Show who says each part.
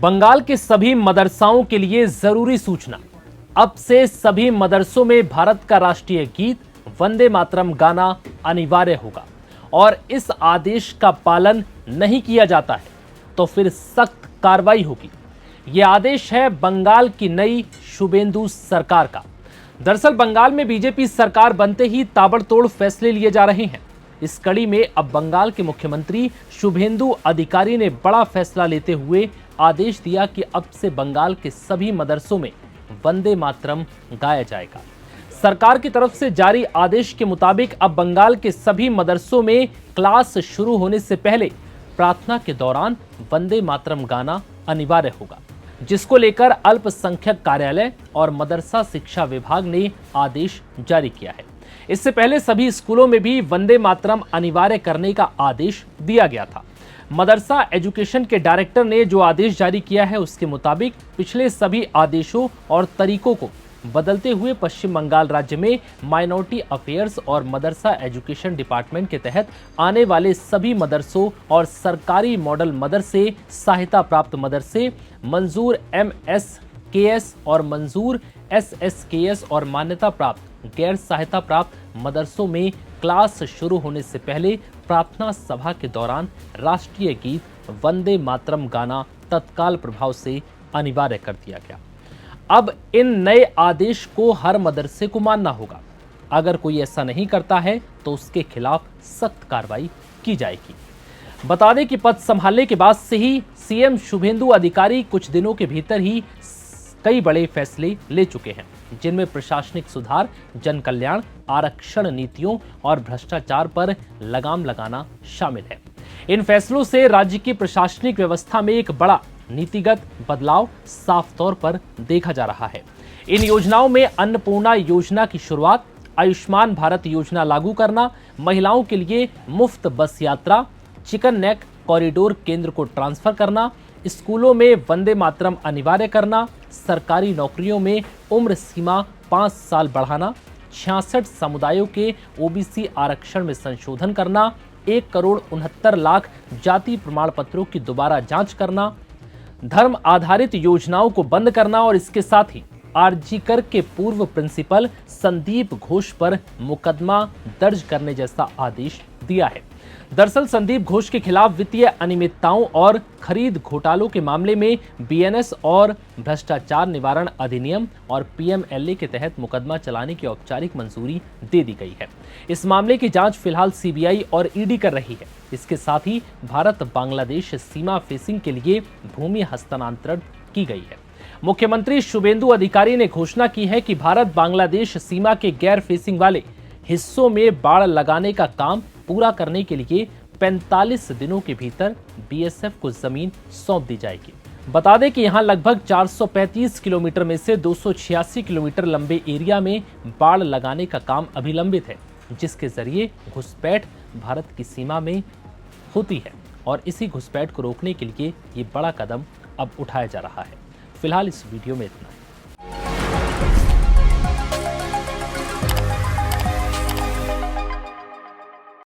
Speaker 1: बंगाल के सभी मदरसाओं के लिए जरूरी सूचना। अब से सभी मदरसों में भारत का राष्ट्रीय गीत वंदे मातरम गाना अनिवार्य होगा और इस आदेश का पालन नहीं किया जाता है तो फिर सख्त कार्रवाई होगी। यह आदेश है बंगाल की नई शुभेंदु सरकार का। दरअसल बंगाल में बीजेपी सरकार बनते ही ताबड़तोड़ फैसले लिए जा रहे हैं। इस कड़ी में अब बंगाल के मुख्यमंत्री शुभेंदु अधिकारी ने बड़ा फैसला लेते हुए आदेश दिया कि अब से बंगाल के सभी मदरसों में वंदे मातरम गाया जाएगा। सरकार की तरफ से जारी आदेश के मुताबिक अब बंगाल के सभी मदरसों में क्लास शुरू होने से पहले प्रार्थना के दौरान वंदे मातरम गाना अनिवार्य होगा, जिसको लेकर अल्पसंख्यक कार्यालय और मदरसा शिक्षा विभाग ने आदेश जारी किया है। इससे पहले सभी स्कूलों में भी वंदे मातरम अनिवार्य करने का आदेश दिया गया था। मदरसा एजुकेशन के डायरेक्टर ने जो आदेश जारी किया है उसके मुताबिक पिछले सभी आदेशों और तरीकों को बदलते हुए पश्चिम बंगाल राज्य में माइनॉरिटी अफेयर्स और मदरसा एजुकेशन डिपार्टमेंट के तहत आने वाले सभी मदरसों और सरकारी मॉडल मदरसे, सहायता प्राप्त मदरसे, मंजूर MSKS और मंजूर SSKS और मान्यता प्राप्त गैर सहायता प्राप्त मदरसों में क्लास शुरू होने से पहले प्रार्थना सभा के दौरान राष्ट्रीय गीत वंदे मातरम गाना तत्काल प्रभाव से अनिवार्य कर दिया गया। अब इन नए आदेश को हर मदरसे को मानना होगा। अगर कोई ऐसा नहीं करता है तो उसके खिलाफ सख्त कार्रवाई की जाएगी। बता दें कि पद संभालने के बाद से ही सीएम शुभेंदु अधिकारी कुछ दिनों के भीतर ही कई बड़े फैसले ले चुके हैं, जिनमें प्रशासनिक सुधार, जन कल्याण, आरक्षण नीतियों और भ्रष्टाचार पर लगाम लगाना शामिल है। इन फैसलों से राज्य की प्रशासनिक व्यवस्था में एक बड़ा नीतिगत बदलाव साफ तौर पर देखा जा रहा है। इन योजनाओं में अन्नपूर्णा योजना की शुरुआत, आयुष्मान भारत योजना लागू करना, महिलाओं के लिए मुफ्त बस यात्रा, चिकन नेक कॉरिडोर केंद्र को ट्रांसफर करना, स्कूलों में वंदे मातरम अनिवार्य करना, सरकारी नौकरियों में उम्र सीमा 5 साल बढ़ाना, 66 समुदायों के ओबीसी आरक्षण में संशोधन करना, 1,69,00,000 जाति प्रमाण पत्रों की दोबारा जांच करना, धर्म आधारित योजनाओं को बंद करना और इसके साथ ही आरजीकर के पूर्व प्रिंसिपल संदीप घोष पर मुकदमा दर्ज करने जैसा आदेश दिया है। दरअसल संदीप घोष के खिलाफ वित्तीय अनियमितताओं और खरीद घोटालों के मामले में बीएनएस और भ्रष्टाचार निवारण अधिनियम और पीएमएलए के तहत मुकदमा चलाने की औपचारिक मंजूरी दे दी गई है। इस मामले की जांच फिलहाल सीबीआई और ईडी कर रही है। इसके साथ ही भारत बांग्लादेश सीमा फेंसिंग के लिए भूमि हस्तांतरण की गई है। मुख्यमंत्री शुभेंदु अधिकारी ने घोषणा की है कि भारत बांग्लादेश सीमा के गैर फेंसिंग वाले हिस्सों में बाड़ लगाने का काम पूरा करने के लिए 45 दिनों के भीतर बीएसएफ को जमीन सौंप दी जाएगी। बता दें कि यहां लगभग 435 किलोमीटर में से 286 किलोमीटर लंबे एरिया में बाड़ लगाने का काम अभी लंबित है, जिसके जरिए घुसपैठ भारत की सीमा में होती है और इसी घुसपैठ को रोकने के लिए ये बड़ा कदम अब उठाया जा रहा है। फिलहाल इस वीडियो में इतना ही।